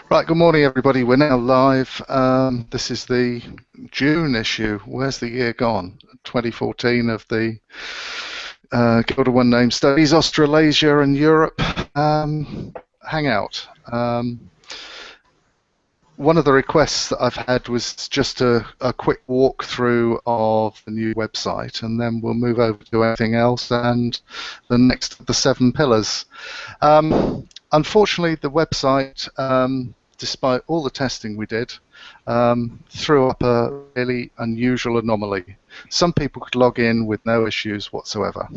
Right, good morning everybody. We're now live. This is the June issue. Where's the year gone? 2014 of the Guild of One Name Studies, Australasia and Europe Hangout. One of the requests that I've had was just a quick walkthrough of the new website, and then we'll move over to anything else and the next of the 7 pillars. Unfortunately, the website, despite all the testing we did, threw up a really unusual anomaly. Some people could log in with no issues whatsoever.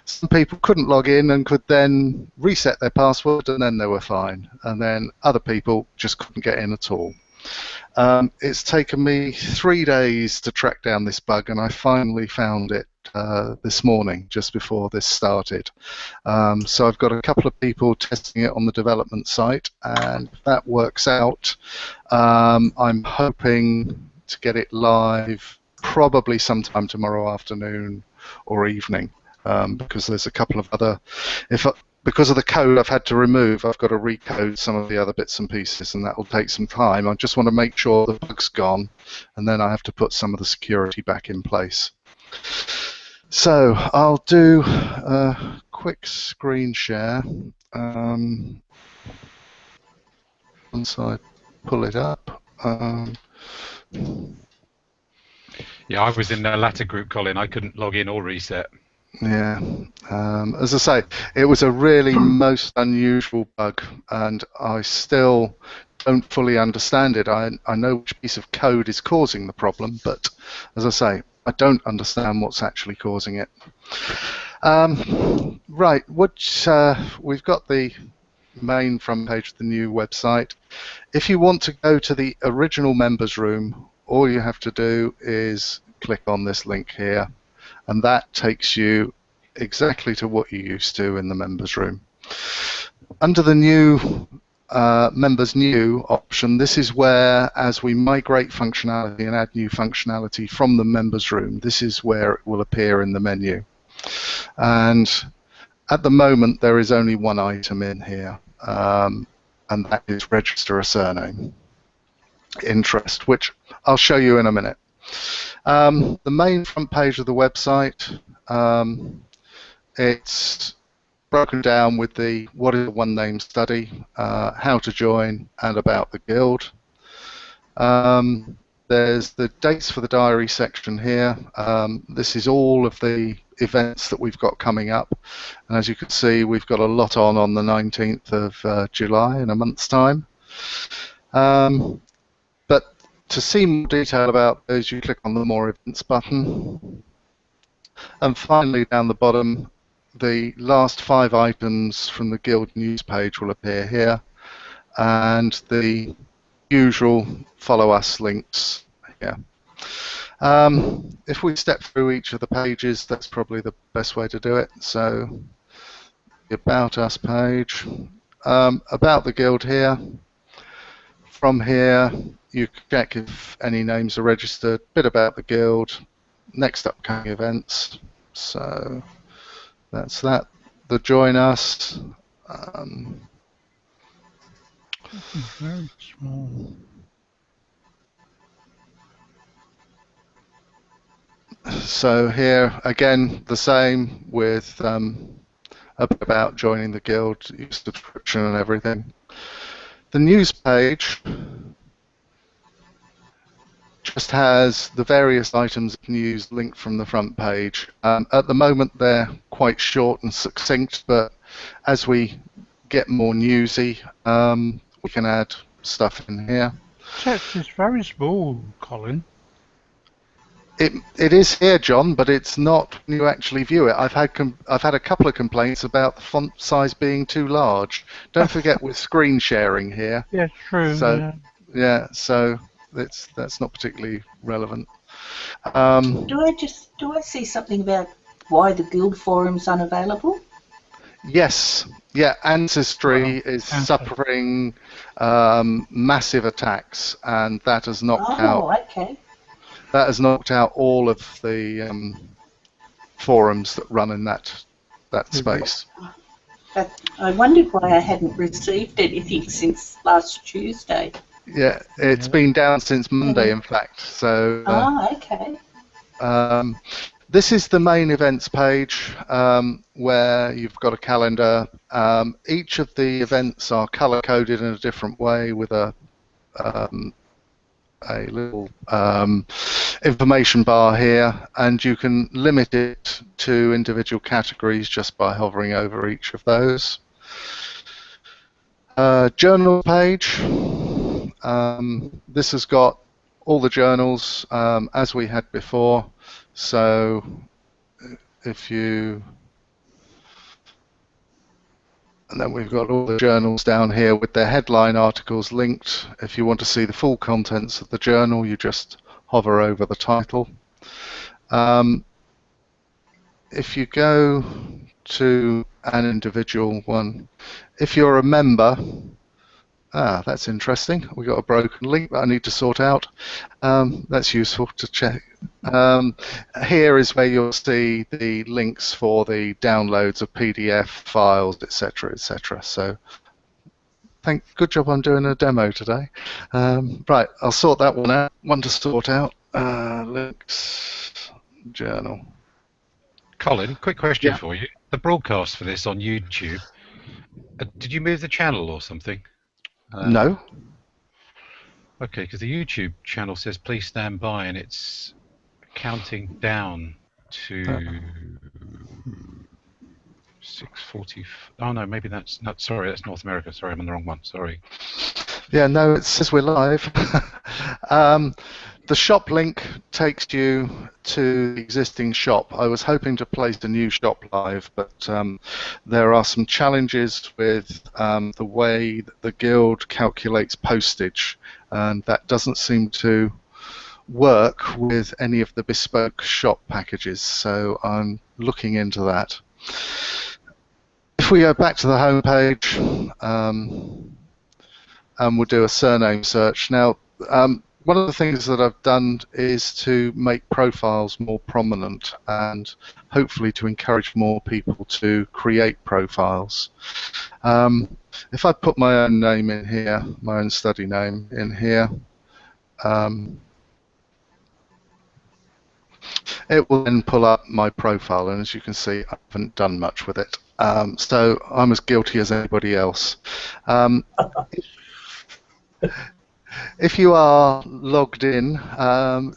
Some people couldn't log in and could then reset their password, and then they were fine. And then other people just couldn't get in at all. It's taken me 3 days to track down this bug, and I finally found it this morning, just before this started. So I've got a couple of people testing it on the development site, and if that works out, I'm hoping to get it live probably sometime tomorrow afternoon or evening, because there's a couple of other, because of the code I've had to remove, I've got to recode some of the other bits and pieces, and that will take some time. I just want to make sure the bug's gone, and then I have to put some of the security back in place. So I'll do a quick screen share once I pull it up. Yeah, I was in the latter group, Colin. I couldn't log in or reset. Yeah, as I say, it was a really most unusual bug, and I still don't fully understand it. I know which piece of code is causing the problem, but as I say, I don't understand what's actually causing it. Right, we've got the main front page of the new website. If you want to go to the original members room, all you have to do is click on this link here, and that takes you exactly to what you used to in the members room. Under the new members new option, this is where, as we migrate functionality and add new functionality from the members room, this is where it will appear in the menu. And at the moment there is only one item in here, and that is register a surname interest, which I'll show you in a minute. The main front page of the website, it's broken down with the what is a one name study, how to join, and about the guild. There's the dates for the diary section here. This is all of the events that we've got coming up, and as you can see, we've got a lot on the 19th of July in a month's time. But to see more detail about those, you click on the More Events button. And finally, down the bottom, the last 5 items from the Guild news page will appear here, and the usual follow us links here. If we step through each of the pages, that's probably the best way to do it. So, the About Us page, about the Guild here. From here, you can check if any names are registered, bit about the Guild, next upcoming events. So that's that. The Join Us. Very small. So here again, the same with a bit about joining the Guild, your subscription and everything. The news page just has the various items of news linked from the front page. At the moment they're quite short and succinct, but as we get more newsy, we can add stuff in here. Text is very small, Colin. It is here, John, but it's not when you actually view it. I've had a couple of complaints about the font size being too large. Don't forget we're screen sharing here. Yeah, true. So yeah, so that's not particularly relevant. Do I see something about why the guild forum's unavailable? Yes, yeah. Ancestry is suffering massive attacks, and that has knocked out. Oh, okay. That has knocked out all of the forums that run in that space. I wondered why I hadn't received anything since last Tuesday. Yeah, it's been down since Monday, in fact. So. Okay. This is the main events page where you've got a calendar. Each of the events are color coded in a different way with a little information bar here, and you can limit it to individual categories just by hovering over each of those. Journal page. This has got all the journals as we had before. So if you, and then we've got all the journals down here with their headline articles linked. If you want to see the full contents of the journal, you just hover over the title. If you go to an individual one, if you're a member, that's interesting. We've got a broken link that I need to sort out. That's useful to check. Here is where you'll see the links for the downloads of PDF files, etc., etc. So, good job I'm doing a demo today. Right, I'll sort that one out. One to sort out. Links, journal. Colin, quick question for you. The broadcast for this on YouTube, did you move the channel or something? No. Okay, because the YouTube channel says please stand by, and it's counting down to 6:40. Oh no, maybe that's not. Sorry, that's North America. Sorry, I'm on the wrong one. Sorry. Yeah, no, it says we're live. The shop link takes you to the existing shop. I was hoping to place a new shop live, but there are some challenges with the way that the guild calculates postage, and that doesn't seem to work with any of the bespoke shop packages, so I'm looking into that. If we go back to the home page, and we'll do a surname search. Now, one of the things that I've done is to make profiles more prominent and hopefully to encourage more people to create profiles. If I put my own name in here, my own study name in here, it will then pull up my profile, and as you can see, I haven't done much with it. So I'm as guilty as anybody else. If you are logged in, on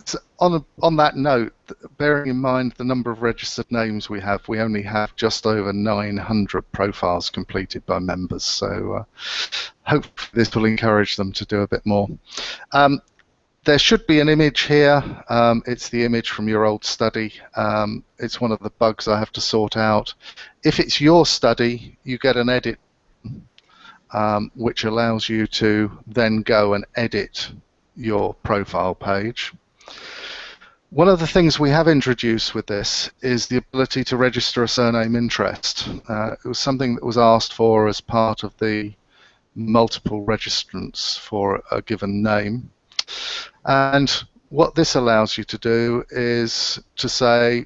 that note, bearing in mind the number of registered names we only have just over 900 profiles completed by members, so hopefully this will encourage them to do a bit more. There should be an image here. It's the image from your old study. It's one of the bugs I have to sort out. If it's your study, you get an edit which allows you to then go and edit your profile page. One of the things we have introduced with this is the ability to register a surname interest. It was something that was asked for as part of the multiple registrants for a given name. And what this allows you to do is to say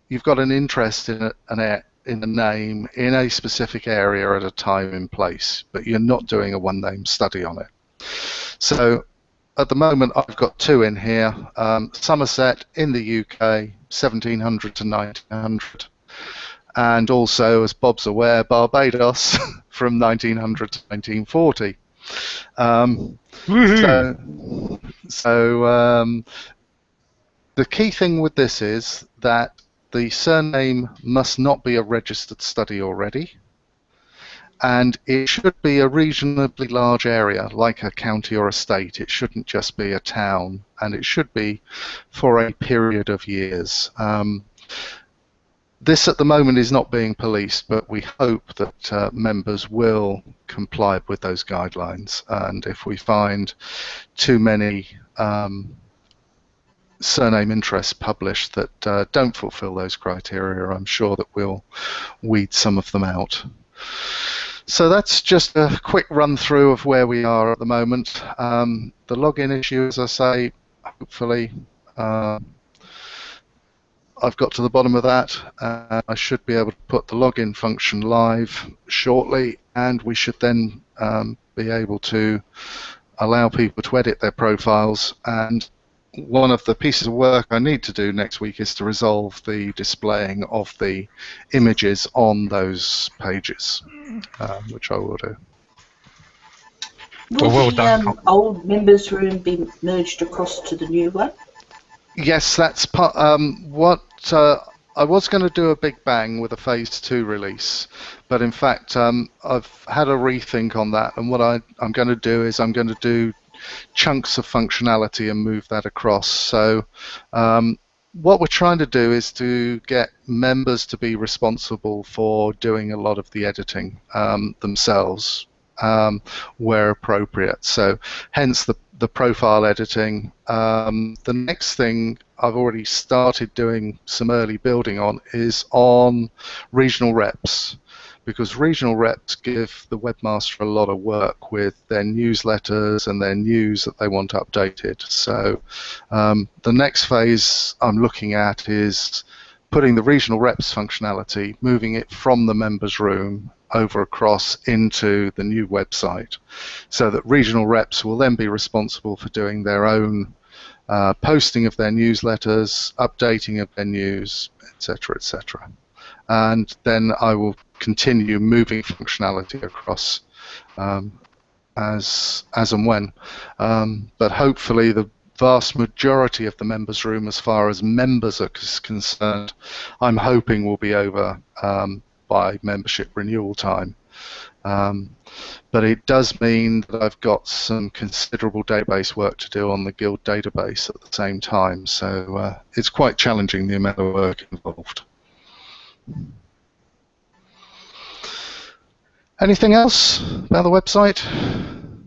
you've got an interest in a name in a specific area at a time and place, but you're not doing a one-name study on it. So at the moment, I've got two in here, Somerset in the UK, 1700 to 1900, and also, as Bob's aware, Barbados from 1900 to 1940. So the key thing with this is that the surname must not be a registered study already, and it should be a reasonably large area, like a county or a state. It shouldn't just be a town, and it should be for a period of years. This at the moment is not being policed, but we hope that members will comply with those guidelines, and if we find too many surname interests published that don't fulfill those criteria, I'm sure that we'll weed some of them out. So that's just a quick run through of where we are at the moment. The login issue, as I say, hopefully I've got to the bottom of that. I should be able to put the login function live shortly, and we should then be able to allow people to edit their profiles. And one of the pieces of work I need to do next week is to resolve the displaying of the images on those pages, which I will do. Will well the done. old members' room be merged across to the new one? Yes, that's part. What I was going to do a big bang with a phase 2 release, but in fact I've had a rethink on that, and what I'm going to do is I'm going to do chunks of functionality and move that across. So what we're trying to do is to get members to be responsible for doing a lot of the editing themselves where appropriate. So hence the profile editing. The next thing I've already started doing some early building on is on regional reps, because regional reps give the webmaster a lot of work with their newsletters and their news that they want updated. So the next phase I'm looking at is putting the regional reps functionality, moving it from the members room over across into the new website, so that regional reps will then be responsible for doing their own posting of their newsletters, updating of their news, etc., etc. And then I will continue moving functionality across as and when. But hopefully the vast majority of the members room, as far as members are concerned, I'm hoping will be over by membership renewal time. But it does mean that I've got some considerable database work to do on the Guild database at the same time. So it's quite challenging, the amount of work involved. Anything else about the website?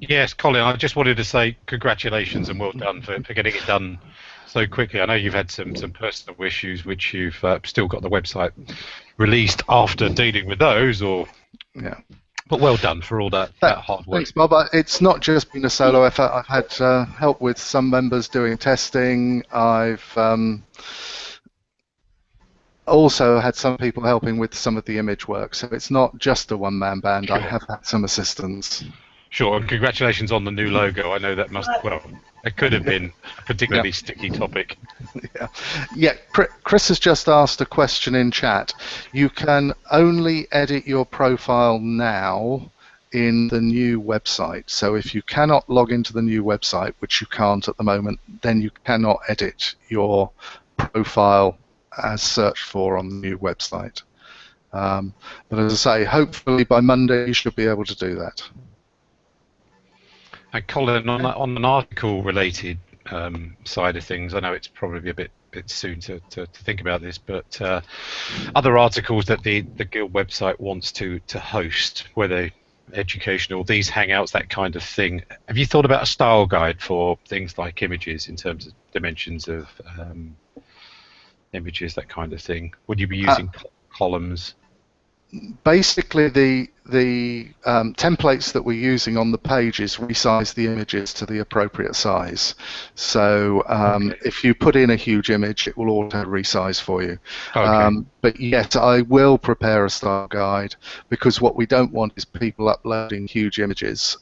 Yes, Colin, I just wanted to say congratulations and well done for getting it done so quickly. I know you've had some personal issues which you've still got the website released after dealing with those, or Yeah. But well done for all that hard work. Thanks, Bob. It's not just been a solo effort. I've had help with some members doing testing. I've also had some people helping with some of the image work. So it's not just a one-man band. Sure. I have had some assistance. Sure, and congratulations on the new logo. I know that it could have been a particularly sticky topic. Yeah. Chris has just asked a question in chat. You can only edit your profile now in the new website. So if you cannot log into the new website, which you can't at the moment, then you cannot edit your profile as searched for on the new website. But as I say, hopefully by Monday you should be able to do that. And Colin, on an article-related side of things, I know it's probably a bit soon to think about this, but other articles that the Guild website wants to host, whether educational, these Hangouts, that kind of thing, have you thought about a style guide for things like images in terms of dimensions of images, that kind of thing? Would you be using columns? Basically, the templates that we're using on the pages resize the images to the appropriate size. So if you put in a huge image, it will auto resize for you. Okay. But yes, I will prepare a style guide, because what we don't want is people uploading huge images.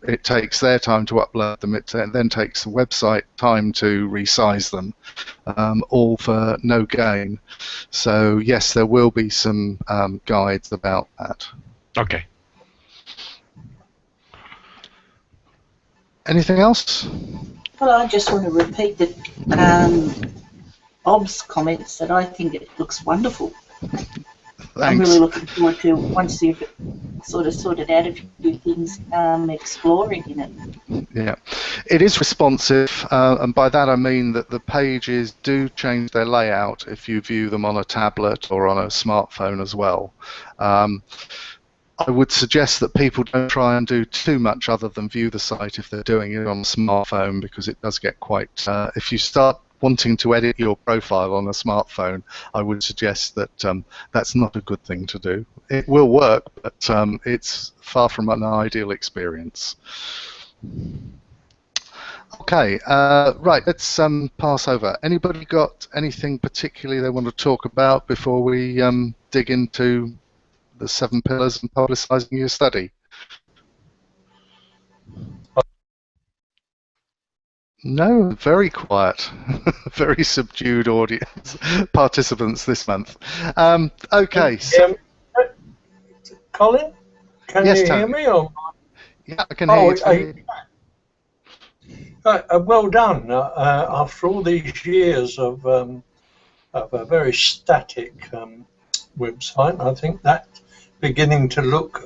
It takes their time to upload them. It then takes the website time to resize them, all for no gain. So yes, there will be some guides about that. Okay. Anything else? Well, I just want to repeat that Bob's comments, that I think it looks wonderful. Thanks. I'm really looking forward to, once you've sort of sorted out a few things, exploring in it. Yeah, it is responsive, and by that I mean that the pages do change their layout if you view them on a tablet or on a smartphone as well. I would suggest that people don't try and do too much other than view the site if they're doing it on a smartphone, because it does get quite... if you start wanting to edit your profile on a smartphone, I would suggest that that's not a good thing to do. It will work, but it's far from an ideal experience. Okay, right, let's pass over. Anybody got anything particularly they want to talk about before we dig into the 7 pillars and publicising your study? No, very quiet, very subdued audience, participants this month. Okay, so... Colin, can Yes, you hear Tony. me? Or... Yeah, I can hear you, Tony. Well done. After all these years of a very static website, I think that beginning to look,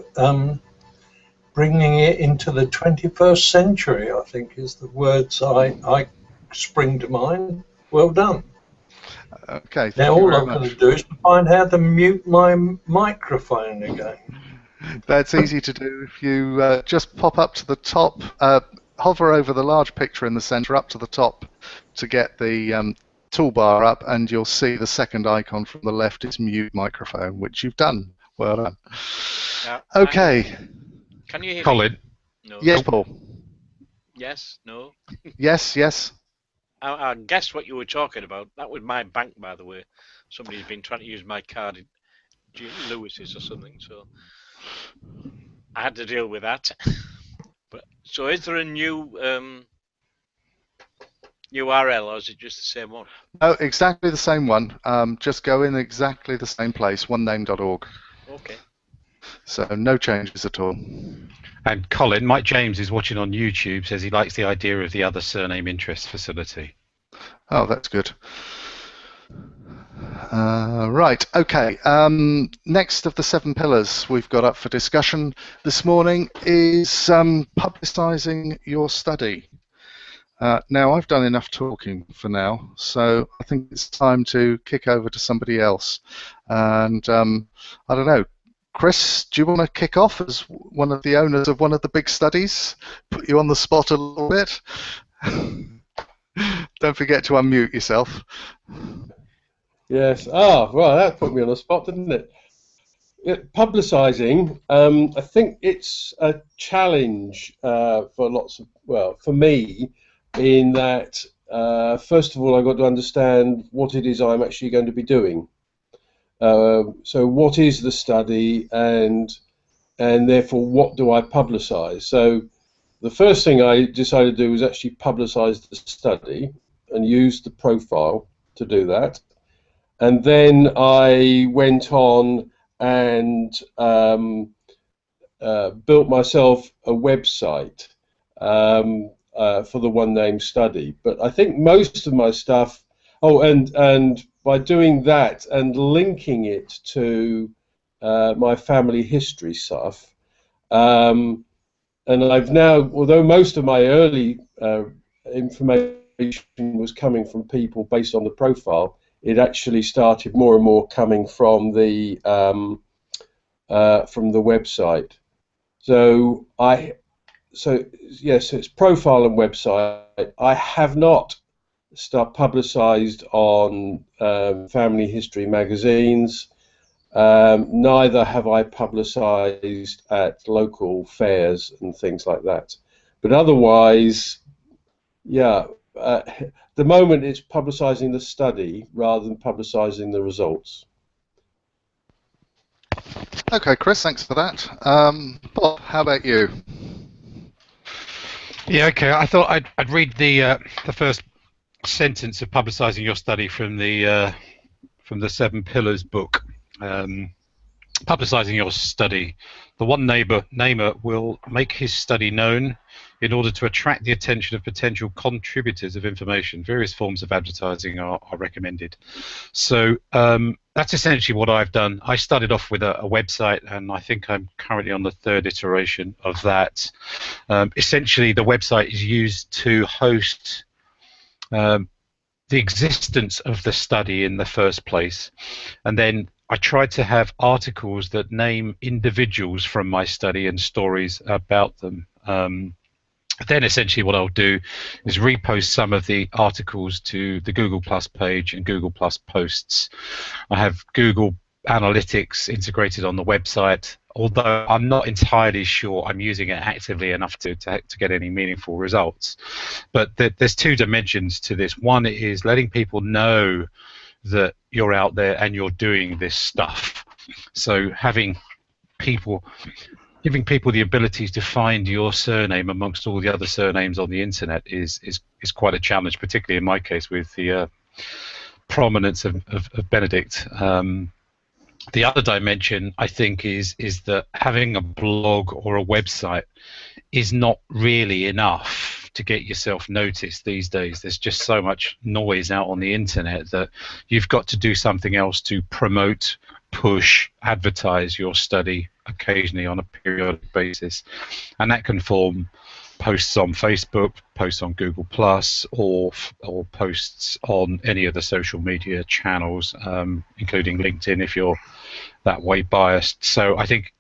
bringing it into the 21st century, I think is the words I spring to mind. Well done. Okay, Now thank you all very I've got to much. do is to find how to mute my microphone again. That's easy to do. If you just pop up to the top, hover over the large picture in the center up to the top to get the toolbar up, and you'll see the second icon from the left is mute microphone, which you've done. Well done. Okay. Can you hear Colin? me? No. Yes, Paul. Yes? No? Yes, yes. I guessed what you were talking about. That was my bank, by the way. Somebody's been trying to use my card in Lewis's or something, so I had to deal with that. But so is there a new URL, or is it just the same one? Oh, exactly the same one. Just go in exactly the same place, onename.org. Okay. So no changes at all. And Colin, Mike James is watching on YouTube, says he likes the idea of the other surname interest facility. Oh, that's good. Right, okay. Next of the 7 pillars we've got up for discussion this morning is publicising your study. Now, I've done enough talking for now, so I think it's time to kick over to somebody else. And I don't know, Chris, do you want to kick off as one of the owners of one of the big studies? Put you on the spot a little bit. Don't forget to unmute yourself. Yes. Ah, well, that put me on the spot, didn't it? Publicising, I think it's a challenge for lots of, well, for me, in that, first of all, I've got to understand what it is I'm actually going to be doing. So what is the study, and therefore what do I publicise? So the first thing I decided to do was actually publicise the study and use the profile to do that. And then I went on and built myself a website for the One Name study. But I think most of my stuff, and by doing that and linking it to my family history stuff, and I've now, although most of my early information was coming from people based on the profile, it actually started more and more coming from the website. So yes, it's profile and website. I have not publicised on family history magazines. Neither have I publicised at local fairs and things like that. But otherwise, yeah, the moment it's publicising the study rather than publicising the results. Okay, Chris, thanks for that. Bob, how about you? Yeah, okay. I thought I'd read the first sentence of publicising your study from the 7 Pillars book. Publicising your study. The one namer will make his study known in order to attract the attention of potential contributors of information. Various forms of advertising are recommended. So that's essentially what I've done. I started off with a website, and I think I'm currently on the 3rd iteration of that. Essentially, the website is used to host the existence of the study in the first place, and then I tried to have articles that name individuals from my study and stories about them. Then essentially what I'll do is repost some of the articles to the Google Plus page and Google Plus posts. I have Google analytics integrated on the website, although I'm not entirely sure I'm using it actively enough to get any meaningful results. But there's two dimensions to this. One is letting people know that you're out there and you're doing this stuff. So giving people the ability to find your surname amongst all the other surnames on the internet is quite a challenge, particularly in my case with the prominence of Benedict. The other dimension, I think, is that having a blog or a website is not really enough to get yourself noticed these days. There's just so much noise out on the internet that you've got to do something else to promote, push, advertise your study occasionally on a periodic basis. And that can form posts on Facebook, posts on Google Plus, or posts on any of the social media channels, including LinkedIn if you're that way biased. So I think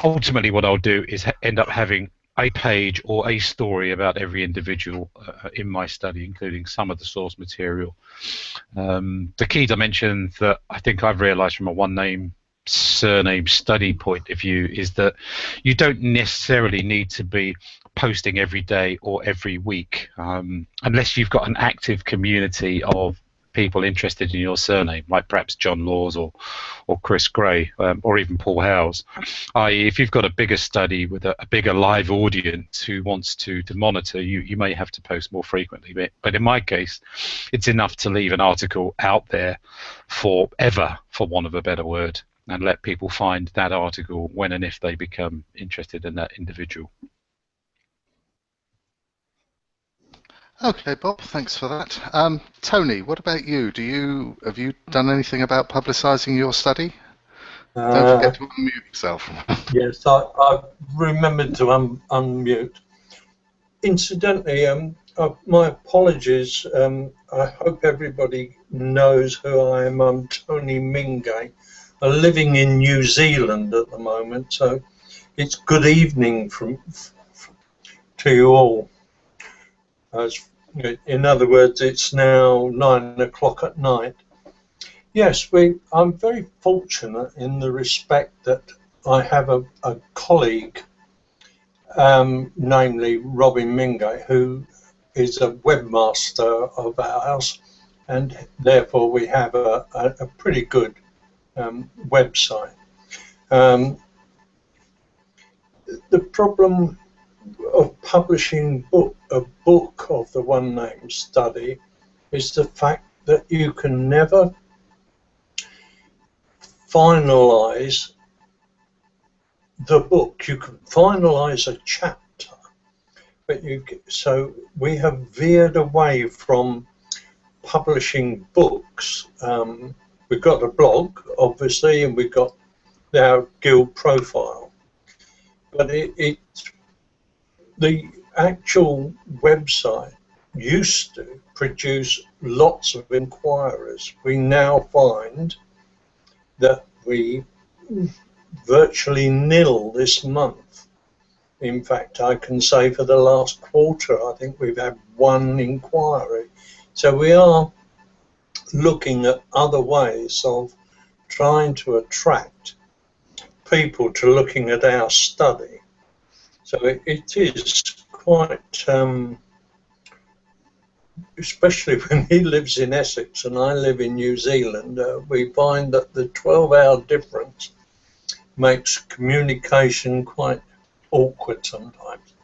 ultimately what I'll do is end up having a page or a story about every individual in my study, including some of the source material. The key dimension that I think I've realized from a one-name surname study point of view is that you don't necessarily need to be posting every day or every week unless you've got an active community of people interested in your surname, like perhaps John Laws or Chris Gray or even Paul Howes. I.e., if you've got a bigger study with a bigger live audience who wants to monitor, you may have to post more frequently. But in my case, it's enough to leave an article out there forever, for want of a better word, and let people find that article when and if they become interested in that individual. Okay, Bob, thanks for that. Tony, what about you? Have you done anything about publicising your study? Don't forget to unmute yourself. Yes, I remembered to unmute. Incidentally, my apologies. I hope everybody knows who I am. I'm Tony Mingay. I'm living in New Zealand at the moment, so it's good evening to you all. In other words, it's now 9 o'clock at night. Yes, I'm very fortunate in the respect that I have a colleague, namely Robin Mingay, who is a webmaster of ours, and therefore we have a pretty good website. The problem of publishing a book of the one-name study is the fact that you can never finalize the book. You can finalize a chapter, but so we have veered away from publishing books. We've got a blog, obviously, and we've got our guild profile, but the actual website used to produce lots of inquiries. We now find that we virtually nil this month. In fact, I can say for the last quarter, I think we've had one inquiry. So we are looking at other ways of trying to attract people to looking at our study. So it is quite, especially when he lives in Essex and I live in New Zealand, we find that the 12-hour difference makes communication quite awkward sometimes.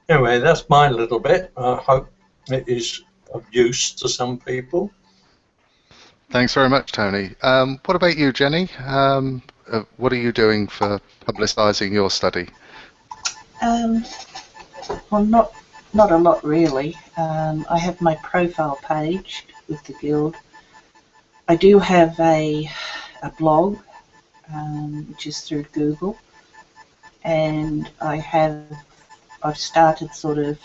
Anyway, that's my little bit. I hope it is of use to some people. Thanks very much, Tony. What about you, Jenny? What are you doing for publicising your study? Well, not a lot really. I have my profile page with the guild. I do have a blog, which is through Google, and I've started sort of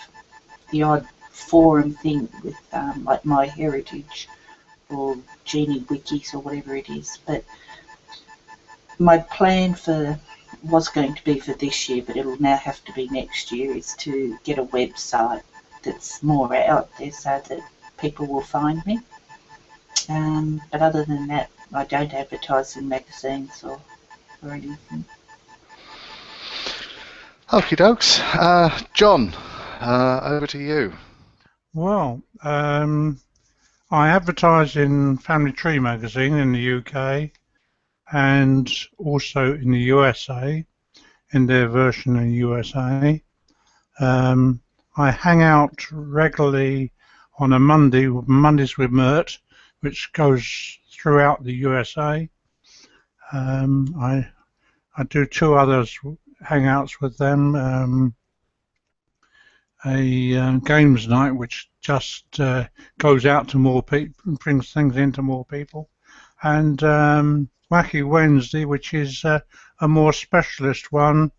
the odd forum thing with like My Heritage or Genie Wikis or whatever it is. But my plan was going to be for this year, but it'll now have to be next year, is to get a website that's more out there so that people will find me. But other than that, I don't advertise in magazines or anything. Okie dokes. John, over to you. Well, I advertise in Family Tree magazine in the UK and also in the USA, in their version in the USA. I hang out regularly on a Mondays with Mert, which goes throughout the USA. I do two others hangouts with them. A games night, which just goes out to more people and brings things into more people, and Wacky Wednesday, which is a more specialist one,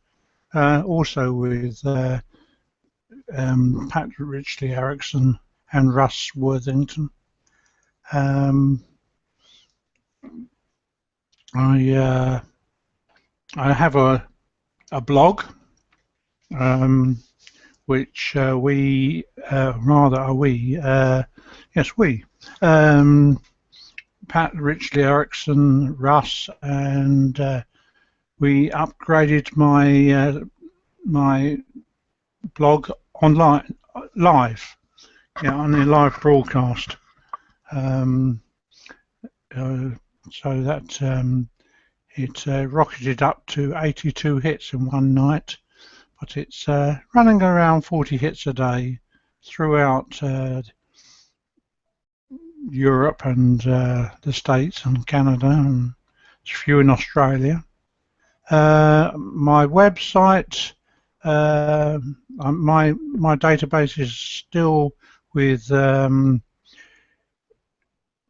also with Pat Richley Erickson and Russ Worthington. I have a blog, which we Pat Richley Erickson, Russ, and we upgraded my blog online live, on the live broadcast. So that it rocketed up to 82 hits in one night, but it's running around 40 hits a day throughout Europe and the States and Canada, and a few in Australia. My website, my database is still with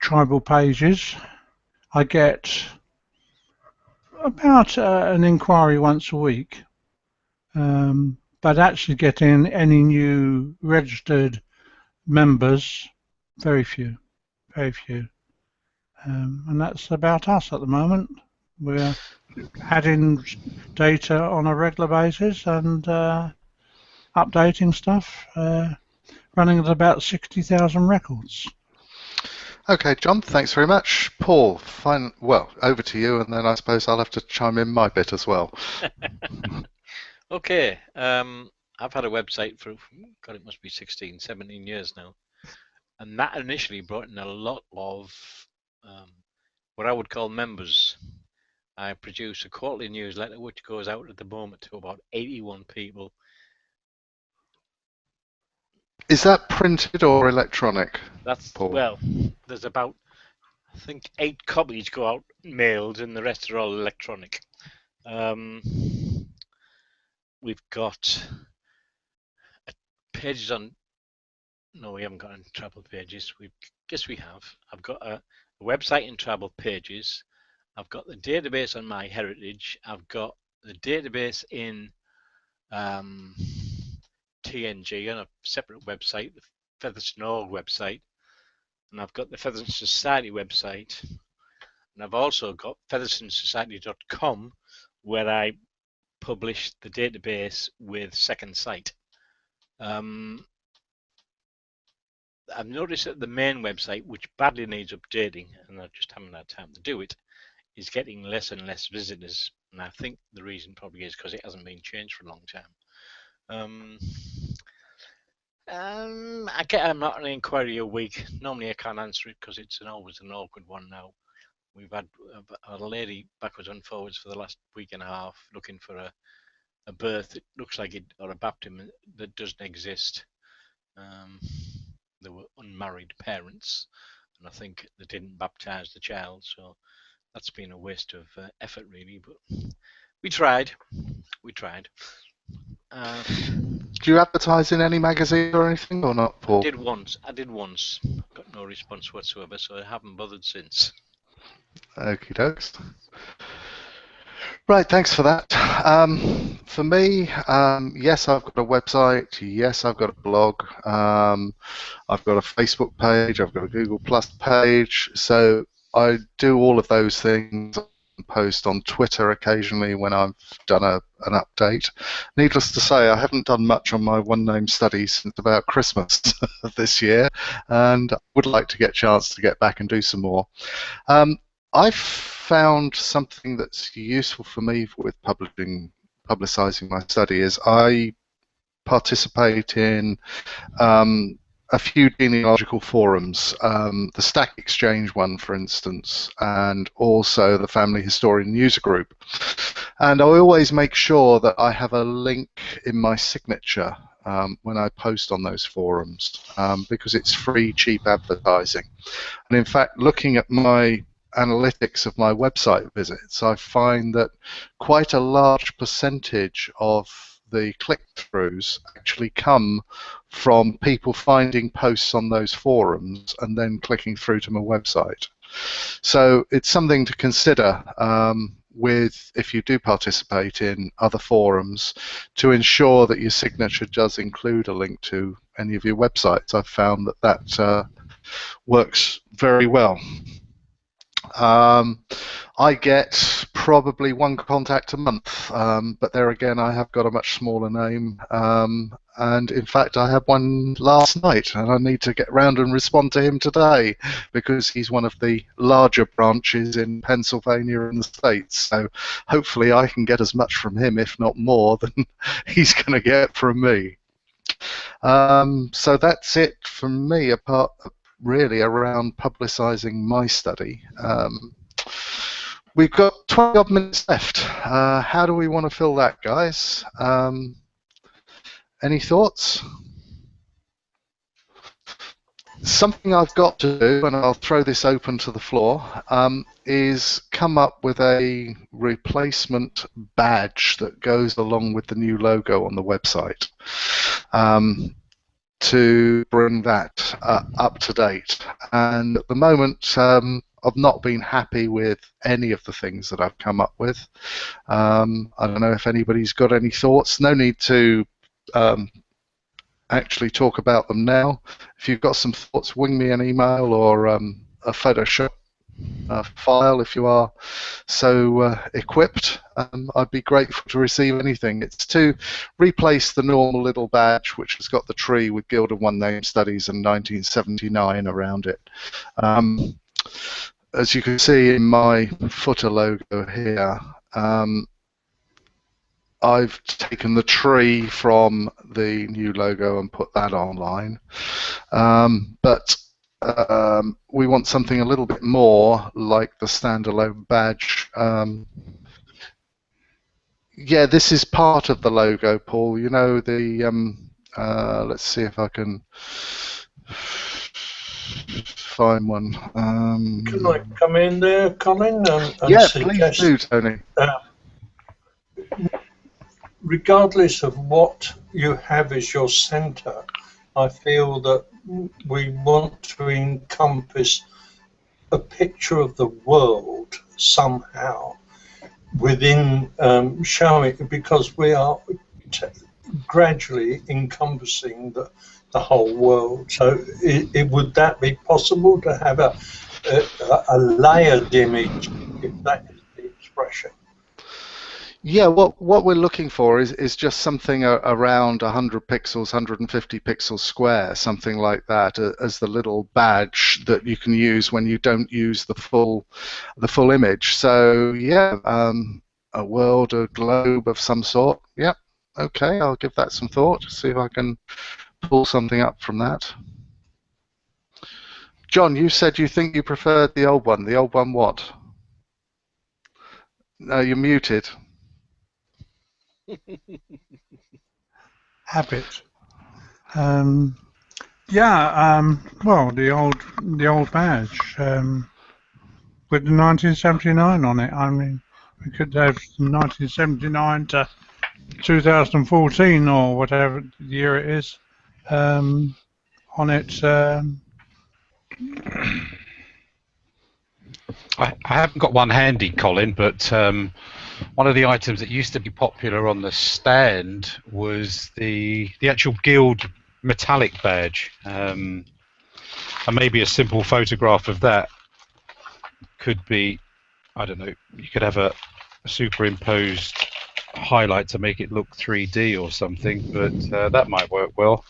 tribal pages. I get about an inquiry once a week, but actually getting any new registered members, very few. And that's about us at the moment. We're adding data on a regular basis and updating stuff, running at about 60,000 records. Okay, John, thanks very much. Paul, fine. Well, over to you, and then I suppose I'll have to chime in my bit as well. Okay, I've had a website for, God, it must be 16, 17 years now. And that initially brought in a lot of what I would call members. I produce a quarterly newsletter which goes out at the moment to about 81 people. Is that printed or electronic? That's, Paul? well, there's about, I think, 8 copies go out mailed and the rest are all electronic. We've got pages on, no, we haven't got any travel pages. Guess we have. I've got a website in travel pages. I've got the database on MyHeritage. I've got the database in TNG on a separate website, the Featherston Org website, and I've got the Featherston Society website, and I've also got featherstonsociety.com, where I publish the database with Second Sight. I've noticed that the main website, which badly needs updating, and I just haven't had time to do it, is getting less and less visitors, and I think the reason probably is because it hasn't been changed for a long time. I get not an inquiry a week. Normally I can't answer it because it's always an awkward one now. We've had a lady backwards and forwards for the last week and a half looking for a birth that looks like it, or a baptism that doesn't exist. They were unmarried parents, and I think they didn't baptize the child, so that's been a waste of effort really, but we tried. Do you advertise in any magazine or anything, or not, Paul? I did once. Got no response whatsoever, so I haven't bothered since. Okie dokes. Right, thanks for that. For me, yes, I've got a website. Yes, I've got a blog. I've got a Facebook page. I've got a Google Plus page. So I do all of those things. Post on Twitter occasionally when I've done an update. Needless to say, I haven't done much on my one-name study since about Christmas of this year, and would like to get a chance to get back and do some more. I've found something that's useful for me with publicising my study is I participate in a few genealogical forums, the Stack Exchange one, for instance, and also the Family Historian User Group. And I always make sure that I have a link in my signature when I post on those forums, because it's free, cheap advertising. And in fact, looking at my analytics of my website visits, I find that quite a large percentage of the click-throughs actually come from people finding posts on those forums and then clicking through to my website. So it's something to consider if you do participate in other forums, to ensure that your signature does include a link to any of your websites. I've found that works very well. I get probably one contact a month, but there again, I have got a much smaller name, and in fact, I had one last night, and I need to get round and respond to him today, because he's one of the larger branches in Pennsylvania and the States, so hopefully I can get as much from him, if not more, than he's going to get from me. So that's it from me, apart really around publicising my study. We've got 20 odd minutes left. How do we want to fill that, guys? Any thoughts? Something I've got to do, and I'll throw this open to the floor, is come up with a replacement badge that goes along with the new logo on the website, to bring that up to date. And at the moment, I've not been happy with any of the things that I've come up with. I don't know if anybody's got any thoughts. No need to actually talk about them now. If you've got some thoughts, wing me an email or a Photoshop file if you are so equipped. I'd be grateful to receive anything. It's to replace the normal little badge which has got the tree with Guild of One Name Studies and 1979 around it. As you can see in my footer logo here, I've taken the tree from the new logo and put that online, but we want something a little bit more like the standalone badge. Yeah, this is part of the logo, Paul. You know, the let's see if I can find one. Can I come in there, Colin? And yeah, suggest, please do, Tony. Regardless of what you have as your centre, I feel that we want to encompass a picture of the world somehow within showing, because we are gradually encompassing the whole world. So would that be possible to have a layered image, if that is the expression? Yeah, what we're looking for is just something around 100 pixels, 150 pixels square, something like that, as the little badge that you can use when you don't use the full image. So yeah, a world, a globe of some sort. Yep. Okay, I'll give that some thought. See if I can pull something up from that. John, you said you think you preferred the old one. The old one what? No, you're muted. Habit. Yeah. Well, the old badge with the 1979 on it. I mean, we could have 1979 to 2014 or whatever year it is on it. I haven't got one handy, Colin, but one of the items that used to be popular on the stand was the actual Guild metallic badge, and maybe a simple photograph of that could be, I don't know, you could have a superimposed highlight to make it look 3D or something, but that might work well.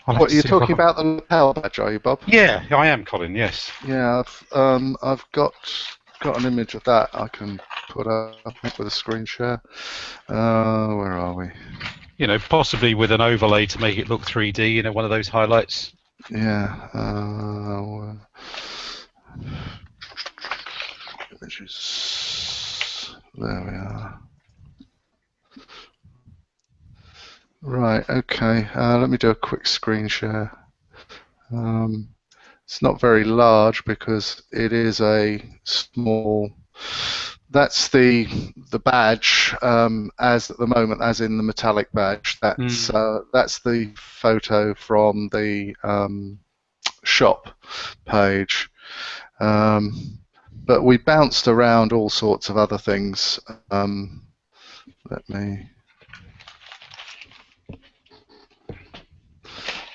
I'll have What, to you're see if I talking can- about the lapel badge, are you, Bob? Yeah, I am, Colin. Yes. Yeah, I've got an image of that I can put up with a screen share. Where are we? You know, possibly with an overlay to make it look 3D. You know, one of those highlights. Yeah. Images. There we are. Right. Okay. Let me do a quick screen share. It's not very large because it is a small. That's the badge as at the moment, as in the metallic badge. That's the photo from the shop page. But we bounced around all sorts of other things. Let me.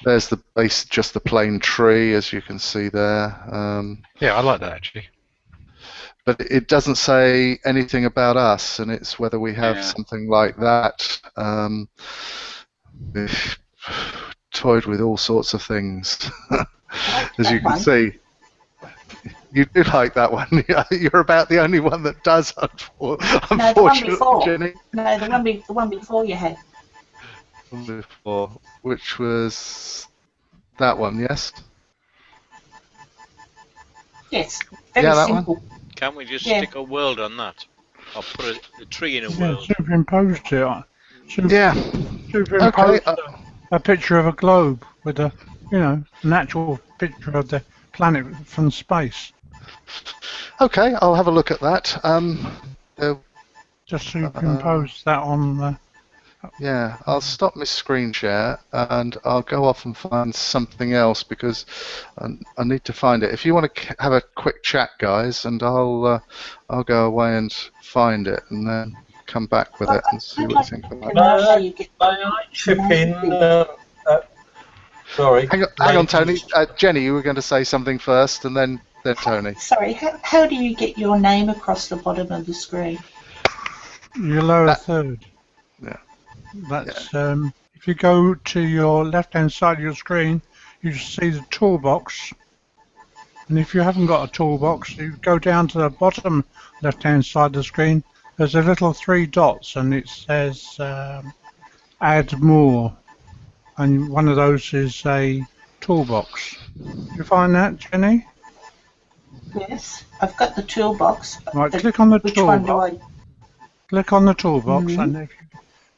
There's the base, just the plain tree, as you can see there. Yeah, I like that actually. But it doesn't say anything about us, and it's whether we have something like that. We've toyed with all sorts of things, as you can see. You do like that one. You're about the only one that does, unfortunately, Jenny. No, the one before you had. Before, which was that one, yes? Yes, very simple. That one. Can't we just stick a world on that? Or put a tree in a world? Superimposed it. Okay. A picture of a globe with a, an actual picture of the planet from space. Okay, I'll have a look at that. Just superimpose that on. Yeah, I'll stop my screen share and I'll go off and find something else because I need to find it. If you want to have a quick chat, guys, and I'll go away and find it and then come back with it and see what you think about it. May I chip in? Sorry. Hang on, Tony. Jenny, you were going to say something first, and then Tony. Sorry, how do you get your name across the bottom of the screen? Your lower third. Yeah. That's if you go to your left-hand side of your screen, you see the toolbox. And if you haven't got a toolbox, you go down to the bottom left-hand side of the screen. There's a little 3 dots, and it says "Add More," and one of those is a toolbox. You find that, Jenny? Yes, I've got the toolbox. Right, click on the Which toolbox. one do I? Click on the toolbox, and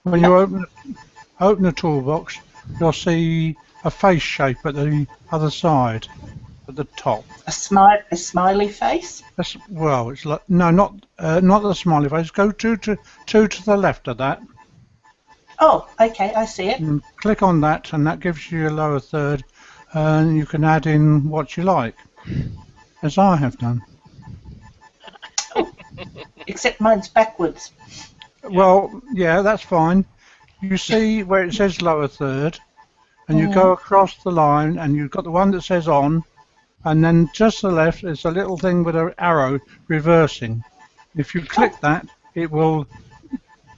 when you open the toolbox, you'll see a face shape at the other side, at the top. A smiley face? It's like not the smiley face. Go two to the left of that. Oh, okay, I see it. And click on that, and that gives you your lower third, and you can add in what you like, as I have done. Except mine's backwards. Well, yeah, that's fine. You see where it says lower third, and you go across the line, and you've got the one that says on, and then just to the left is a little thing with an arrow reversing. If you click that, it will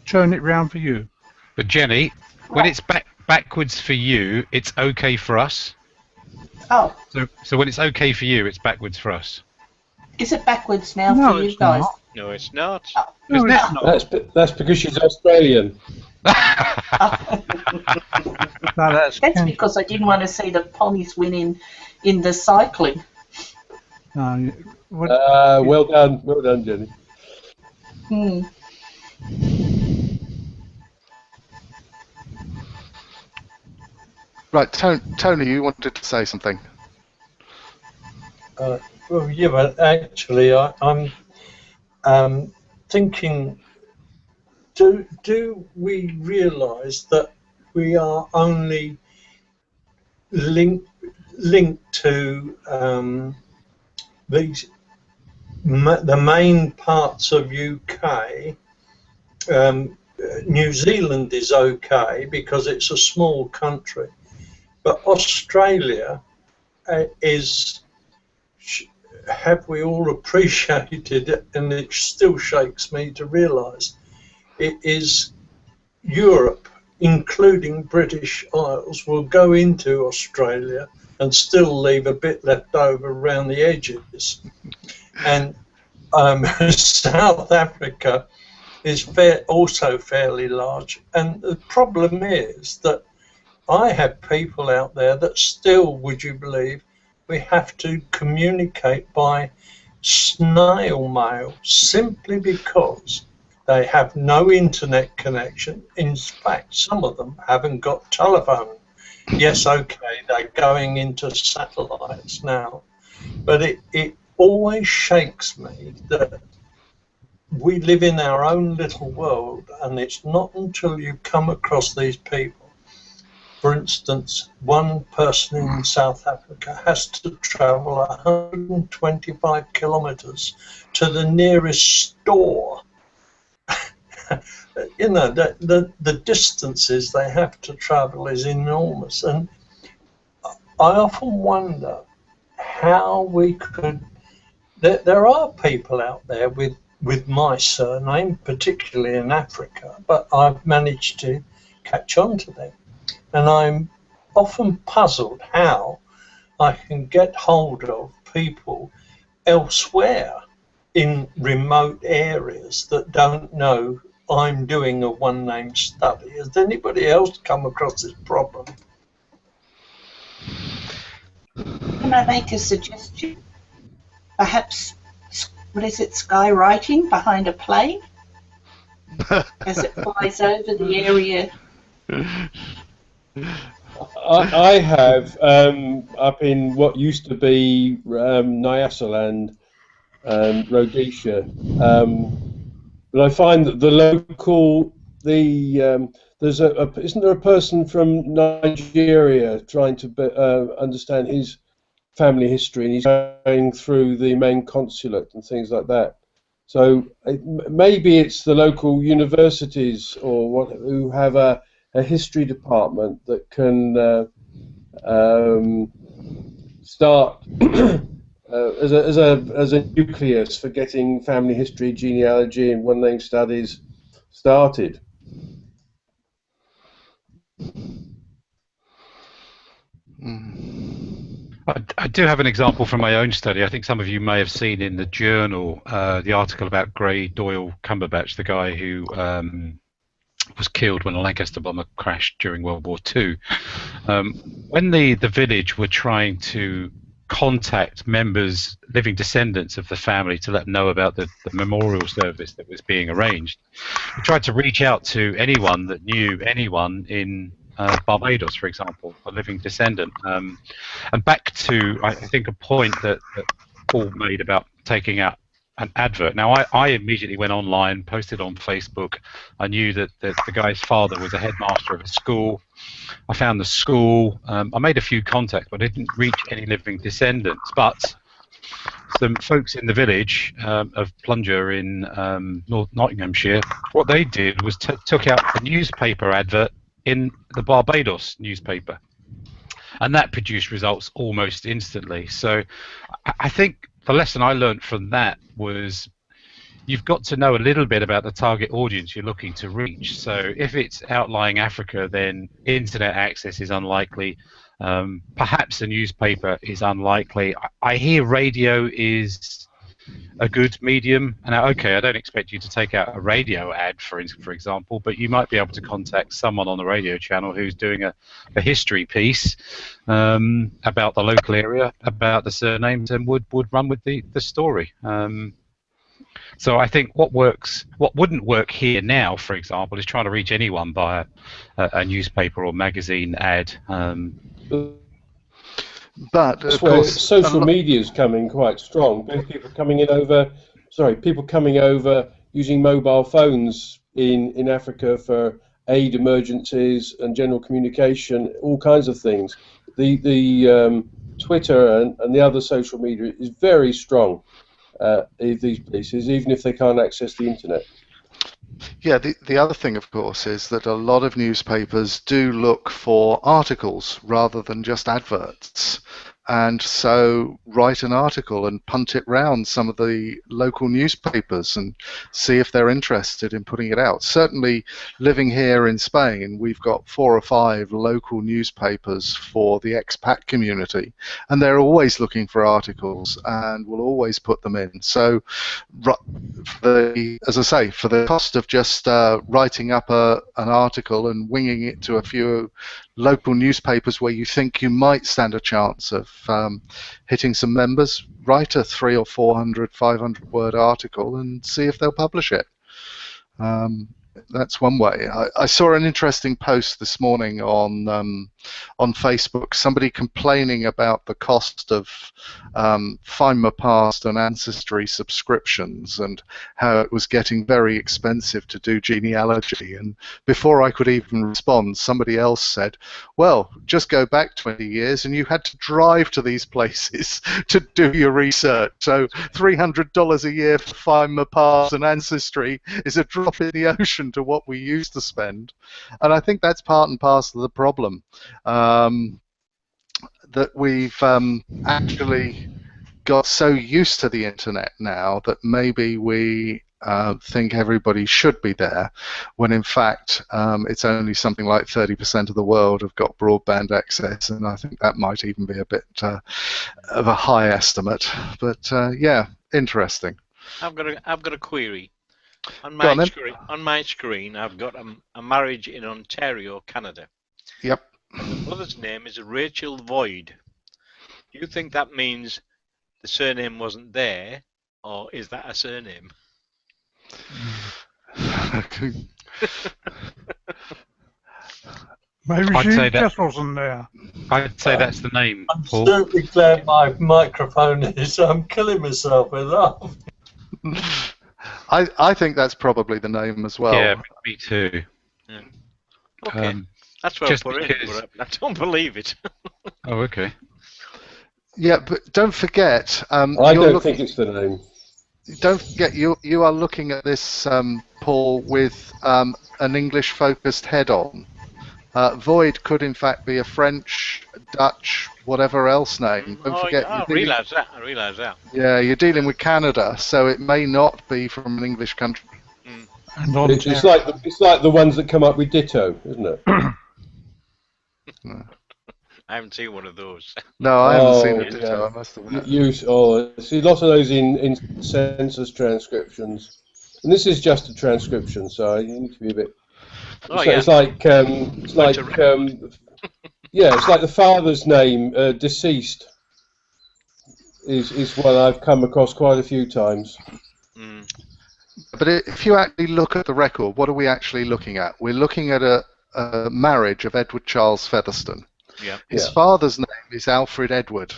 turn it round for you. But Jenny, when it's backwards for you, it's okay for us. Oh. So when it's okay for you, it's backwards for us. Is it backwards now for you guys? Not. No, it's not. Oh. No, it's not. That's because she's Australian. That's because I didn't want to see the ponies win in the cycling. Well done, Jenny. Right, Tony, you wanted to say something. Well, yeah, but actually, I'm thinking. Do we realise that we are only linked to the main parts of UK? New Zealand is okay because it's a small country, but Australia is. Have we all appreciated it? And it still shakes me to realise it is Europe including British Isles, will go into Australia and still leave a bit left over around the edges. And South Africa is also fairly large. And the problem is that I have people out there that still, would you believe, we have to communicate by snail mail simply because they have no internet connection. In fact, some of them haven't got telephone. Yes, okay, they're going into satellites now, but it always shakes me that we live in our own little world, and it's not until you come across these people. For instance, one person in South Africa has to travel 125 kilometers to the nearest store. You know, the distances they have to travel is enormous. And I often wonder how we could... There are people out there with my surname, particularly in Africa, but I've managed to catch on to them. And I'm often puzzled how I can get hold of people elsewhere in remote areas that don't know I'm doing a one-name study. Has anybody else come across this problem? Can I make a suggestion? Perhaps, what is it, skywriting behind a plane as it flies over the area? I have up in what used to be Nyasaland and Rhodesia, but I find that the local, there's isn't there a person from Nigeria trying to understand his family history, and he's going through the main consulate and things like that. So maybe it's the local universities or what who have a history department that can start as a nucleus for getting family history, genealogy, and one-name studies started. I do have an example from my own study. I think some of you may have seen in the journal the article about Grey Doyle Cumberbatch, the guy who was killed when a Lancaster bomber crashed during World War II. When the village were trying to contact members, living descendants of the family, to let them know about the memorial service that was being arranged, we tried to reach out to anyone that knew anyone in Barbados, for example, a living descendant. And back to, I think, a point that Paul made about taking out an advert. Now, I immediately went online, posted on Facebook. I knew that the guy's father was a headmaster of a school. I found the school. I made a few contacts, but I didn't reach any living descendants. But some folks in the village of Plunger in North Nottinghamshire, what they did was took out a newspaper advert in the Barbados newspaper, and that produced results almost instantly. So I think the lesson I learned from that was you've got to know a little bit about the target audience you're looking to reach. So if it's outlying Africa, then internet access is unlikely. Perhaps a newspaper is unlikely. I hear radio is a good medium. And okay, I don't expect you to take out a radio ad, for example, but you might be able to contact someone on the radio channel who's doing a history piece about the local area, about the surnames, and would run with the story. So I think what wouldn't work here now, for example, is trying to reach anyone by a newspaper or magazine ad. But that's where social media is coming quite strong. People coming over using mobile phones in Africa for aid emergencies and general communication, all kinds of things. The Twitter and the other social media is very strong in these places, even if they can't access the internet. Yeah, the other thing, of course, is that a lot of newspapers do look for articles rather than just adverts. and so write an article and punt it round some of the local newspapers and see if they're interested in putting it out. Certainly, living here in Spain, we've got 4 or 5 local newspapers for the expat community, and they're always looking for articles and will always put them in. So, as I say, for the cost of just writing up an article and winging it to a few local newspapers where you think you might stand a chance of hitting some members, write a 300 or 400, 500 word article and see if they'll publish it. That's one way. I saw an interesting post this morning on Facebook. Somebody complaining about the cost of Find My Past and Ancestry subscriptions and how it was getting very expensive to do genealogy. And before I could even respond, somebody else said, "Well, just go back 20 years and you had to drive to these places to do your research. So $300 a year for Find My Past and Ancestry is a drop in the ocean to what we used to spend." And I think that's part and parcel of the problem, that we've actually got so used to the internet now that maybe we think everybody should be there, when in fact it's only something like 30% of the world have got broadband access, and I think that might even be a bit of a high estimate. But yeah, interesting. I've got a query. On my screen, I've got a marriage in Ontario, Canada. Yep. And the mother's name is Rachel Void. Do you think that means the surname wasn't there, or is that a surname? Maybe I'd she say just wasn't there. I'd say that's the name, I'm Paul. certainly glad my microphone is. I'm killing myself with laugh. I think that's probably the name as well. Yeah, me too. Yeah. Okay, that's where I just put because- it. But I don't believe it. Oh, okay. Yeah, but don't forget. I don't think it's the name. Don't forget, you are looking at this, Paul, with an English-focused head on. Void could, in fact, be a French, Dutch, whatever else name. Don't forget. I realise that. I realise that. Yeah, you're dealing with Canada, so it may not be from an English country. And It's like the ones that come up with ditto, isn't it? I haven't seen one of those. No, I haven't seen it. yeah. I must admit. I see lots of those in census transcriptions, and this is just a transcription, so you need to be a bit. It's like yeah, it's like the father's name, deceased, is one I've come across quite a few times. But if you actually look at the record, what are we actually looking at? We're looking at a marriage of Edward Charles Featherstone. Yeah. His father's name is Alfred Edward,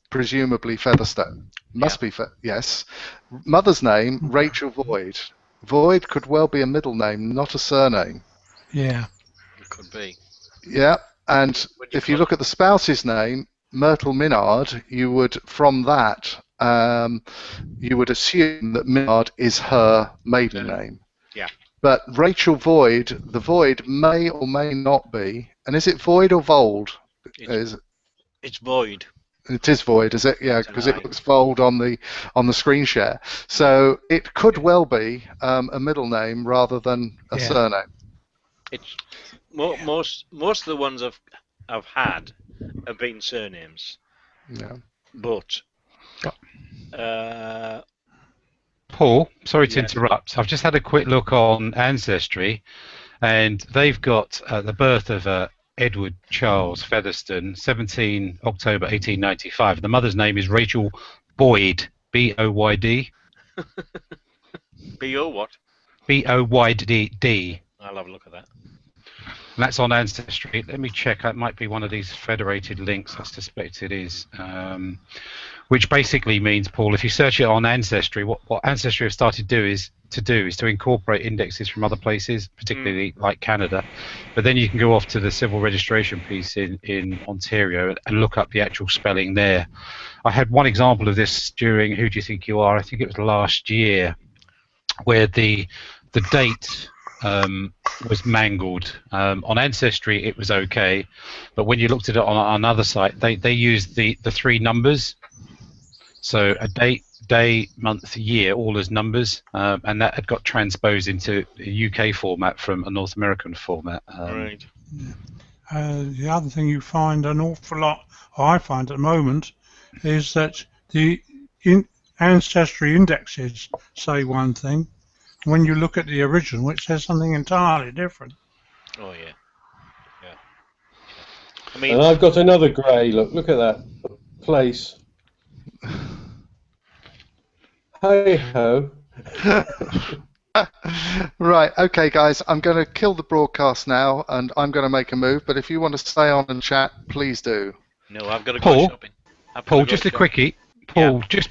presumably Featherstone. Must be, yes. Mother's name, Rachel Void. Void could well be a middle name, not a surname. Yeah. It could be. Yeah, and if you look at the spouse's name, Myrtle Minard, you would, from that, you would assume that Minard is her maiden name. Yeah. But Rachel Void, the Void may or may not be, and is it Void or Vold? It's Void. It is Void, is it? Yeah, because it looks Vold on the screen share. So it could well be a middle name rather than a surname. It's most of the ones I've had have been surnames. Yeah. But Paul, sorry to interrupt. I've just had a quick look on Ancestry, and they've got the birth of Edward Charles Featherstone, 17 October 1895. The mother's name is Rachel Boyd, B-O-Y-D. B-O what? B-O-Y-D. I'll have a look at that. And that's on Ancestry. Let me check. It might be one of these federated links. I suspect it is. Which basically means, Paul, if you search it on Ancestry, what Ancestry have started to do is to incorporate indexes from other places, particularly like Canada. But then you can go off to the civil registration piece in Ontario and look up the actual spelling there. I had one example of this during Who Do You Think You Are? I think it was last year, where the date was mangled. On Ancestry, it was okay, but when you looked at it on another site, they used the three numbers, so a date, day, month, year, all as numbers, and that had got transposed into a UK format from a North American format. Right. The other thing you find an awful lot, or I find at the moment, is that the Ancestry indexes say one thing. When you look at the original, it says something entirely different. Oh yeah. Yeah. I mean, And I've got another grey. Look at that place. Hey ho. Right, okay, guys, I'm going to kill the broadcast now, and I'm going to make a move. But if you want to stay on and chat, please do. no, I've got to Paul? go shopping. Paul, just a quickie. Paul, Yeah. just